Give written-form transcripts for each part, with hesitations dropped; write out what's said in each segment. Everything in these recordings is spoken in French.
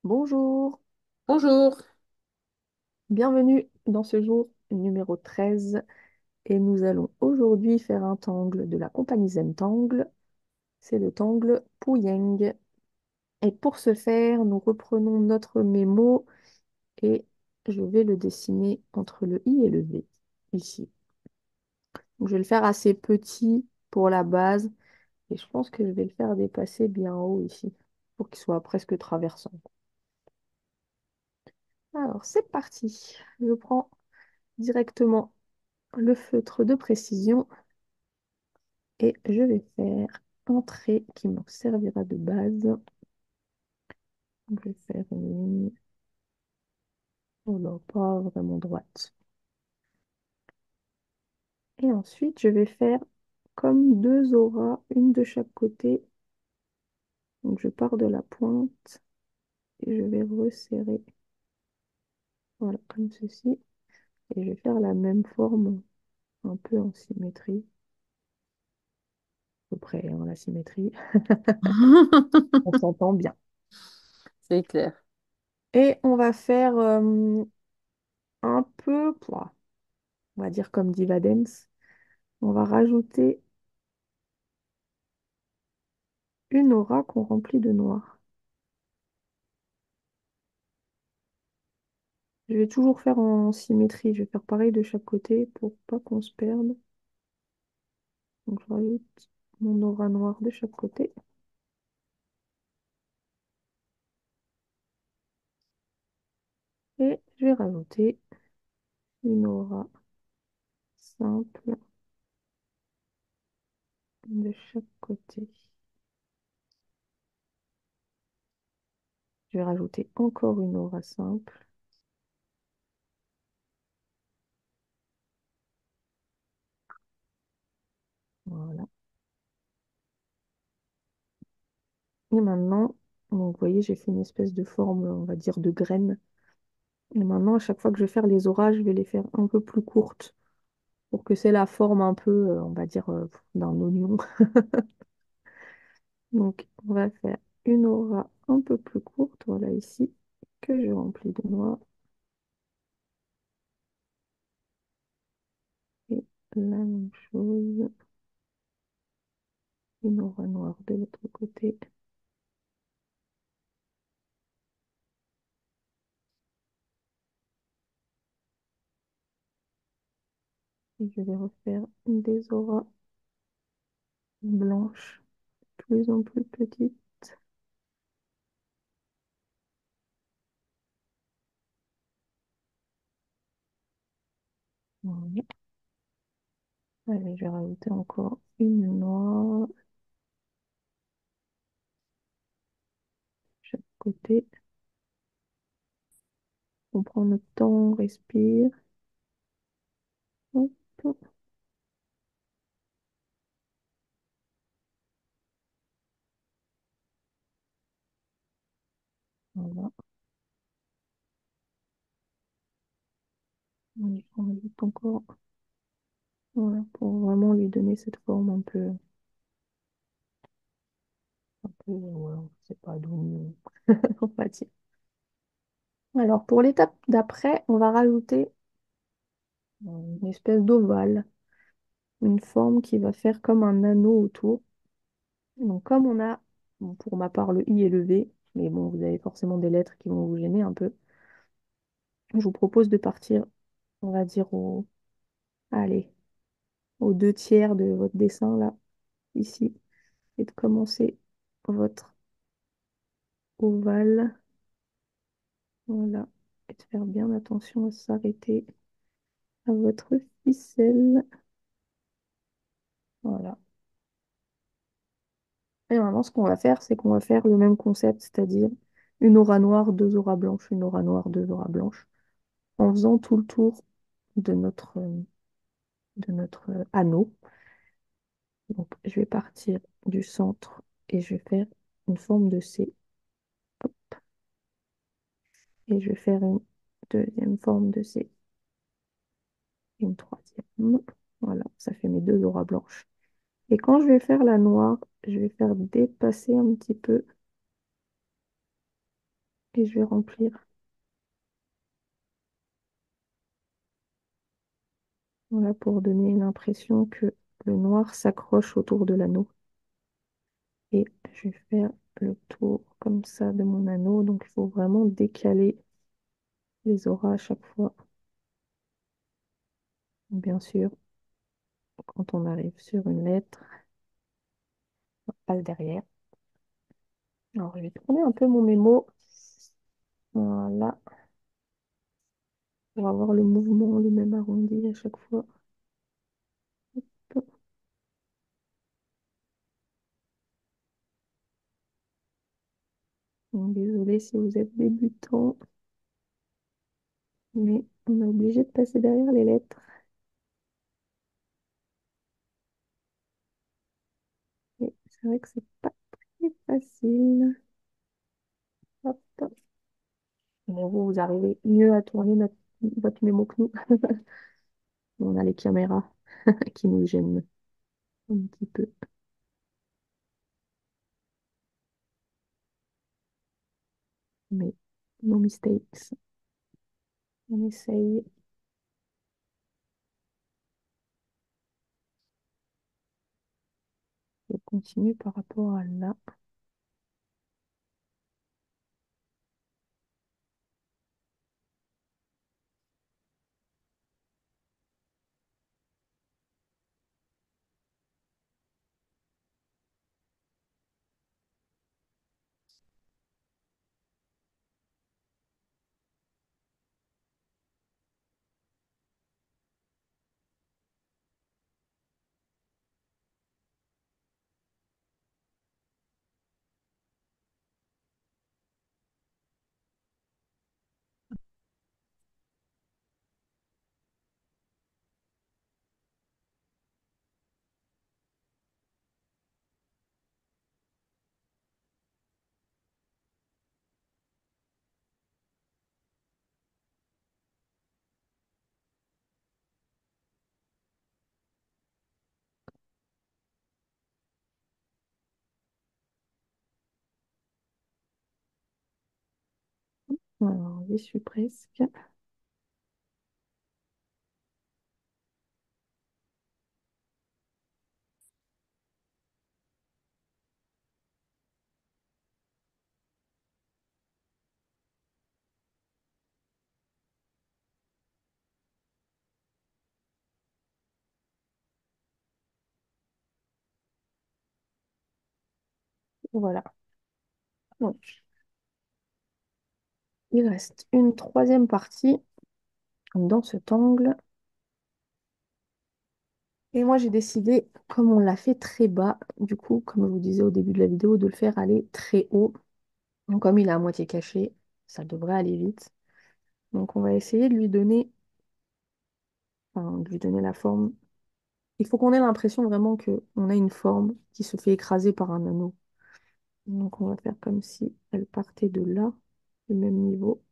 Bonjour, Bonjour. bienvenue dans ce jour numéro 13 et nous allons aujourd'hui faire un tangle de la compagnie Zentangle. C'est le tangle Pouyeng. Et pour ce faire, nous reprenons notre mémo et je vais le dessiner entre le I et le V, ici. Donc, je vais le faire assez petit pour la base et je pense que je vais le faire dépasser bien haut ici pour qu'il soit presque traversant. Alors, c'est parti. Je prends directement le feutre de précision et je vais faire un trait qui me servira de base. Donc, je vais faire une ligne, oh là, pas vraiment droite. Et ensuite, je vais faire comme deux auras, une de chaque côté. Donc, je pars de la pointe et je vais resserrer, voilà, comme ceci. Et je vais faire la même forme, un peu en symétrie, à peu près, hein, la symétrie. On s'entend bien. C'est clair. Et on va faire un peu, pouah, on va dire comme Diva Dance, on va rajouter une aura qu'on remplit de noir. Je vais toujours faire en symétrie. Je vais faire pareil de chaque côté pour pas qu'on se perde. Donc je rajoute mon aura noir de chaque côté. Et je vais rajouter une aura simple de chaque côté. Je vais rajouter encore une aura simple. Voilà. Et maintenant, donc, vous voyez, j'ai fait une espèce de forme, on va dire, de graine. Et maintenant, à chaque fois que je vais faire les auras, je vais les faire un peu plus courtes pour que c'est la forme un peu, on va dire, d'un oignon. Donc, on va faire une aura un peu plus courte, voilà ici, que je remplis de noir. Et la même chose, une aura noire de l'autre côté. Et je vais refaire des auras blanches, de plus en plus petites. Voilà. Allez, je vais rajouter encore une noire de chaque côté. On prend notre temps, on respire. Hop, voilà. On rajoute encore, voilà, pour vraiment lui donner cette forme ouais, c'est pas d'où, on va dire. Alors, pour l'étape d'après, on va rajouter une espèce d'ovale, une forme qui va faire comme un anneau autour. Donc, comme on a, bon, pour ma part, le I et le V, mais bon, vous avez forcément des lettres qui vont vous gêner un peu. Je vous propose de partir, on va dire, allez, aux deux tiers de votre dessin, là, ici, et de commencer votre ovale. Voilà. Et de faire bien attention à s'arrêter à votre ficelle. Voilà. Et maintenant, ce qu'on va faire, c'est qu'on va faire le même concept, c'est-à-dire une aura noire, deux auras blanches, une aura noire, deux auras blanches, en faisant tout le tour de notre anneau. Donc, je vais partir du centre et je vais faire une forme de C. Hop. Et je vais faire une deuxième forme de C. Une troisième. Voilà, ça fait mes deux auras blanches. Et quand je vais faire la noire, je vais faire dépasser un petit peu et je vais remplir. Voilà pour donner l'impression que le noir s'accroche autour de l'anneau. Et je vais faire le tour comme ça de mon anneau. Donc il faut vraiment décaler les auras à chaque fois. Bien sûr, quand on arrive sur une lettre, on passe derrière. Alors je vais tourner un peu mon mémo. Voilà, pour avoir le mouvement, le même arrondi à chaque fois. Donc, désolé si vous êtes débutant, mais on est obligé de passer derrière les lettres. Et c'est vrai que c'est pas très facile. Hop. Bon, vous arrivez mieux à tourner votre mémo que nous. On a les caméras qui nous gênent un petit peu. Mais no mistakes. On essaye de continuer par rapport à là. Alors, j'y suis presque. Voilà. Donc, il reste une troisième partie dans cet angle. Et moi, j'ai décidé, comme on l'a fait très bas, du coup, comme je vous disais au début de la vidéo, de le faire aller très haut. Donc, comme il est à moitié caché, ça devrait aller vite. Donc, on va essayer de lui donner, enfin, de lui donner la forme. Il faut qu'on ait l'impression vraiment qu'on a une forme qui se fait écraser par un anneau. Donc, on va faire comme si elle partait de là, du même niveau.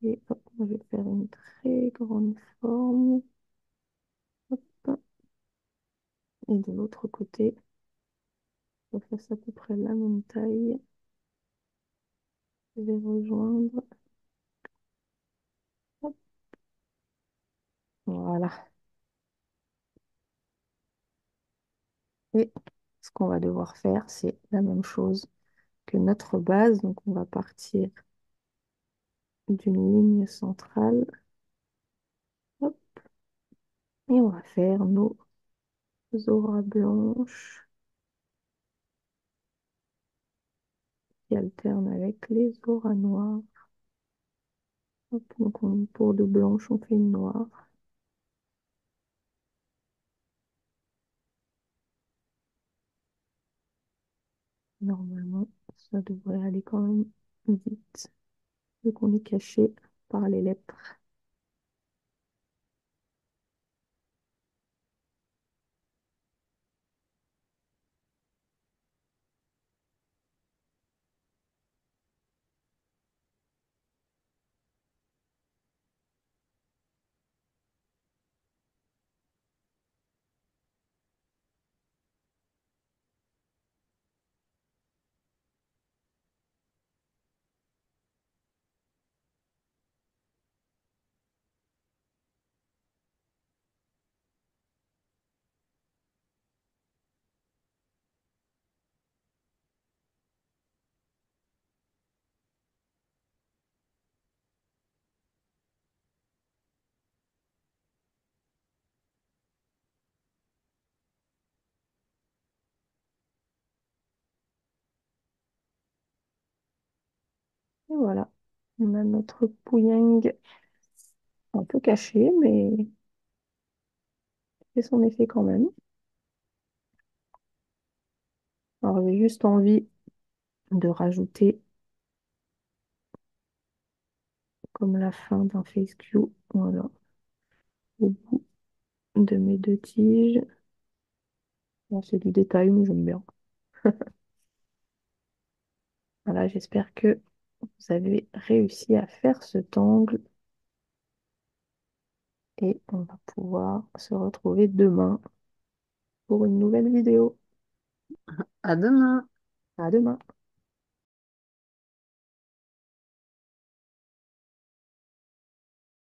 Et hop, je vais faire une très grande forme. Hop. Et de l'autre côté, je fasse à peu près la même taille. Je vais rejoindre. Hop. Voilà. Et ce qu'on va devoir faire, c'est la même chose que notre base. Donc, on va partir d'une ligne centrale. Hop. Et on va faire nos auras blanches qui alternent avec les auras noires. Hop. Donc, pour de blanche, on fait une noire. Normalement, ça devrait aller quand même vite, vu qu'on est caché par les lettres. Et voilà, on a notre pouling un peu caché, mais il fait son effet quand même. Alors j'ai juste envie de rajouter comme la fin d'un face cue, voilà, au bout de mes deux tiges. Bon, c'est du détail, mais j'aime bien. Voilà, j'espère que vous avez réussi à faire cet angle et on va pouvoir se retrouver demain pour une nouvelle vidéo. À demain. À demain.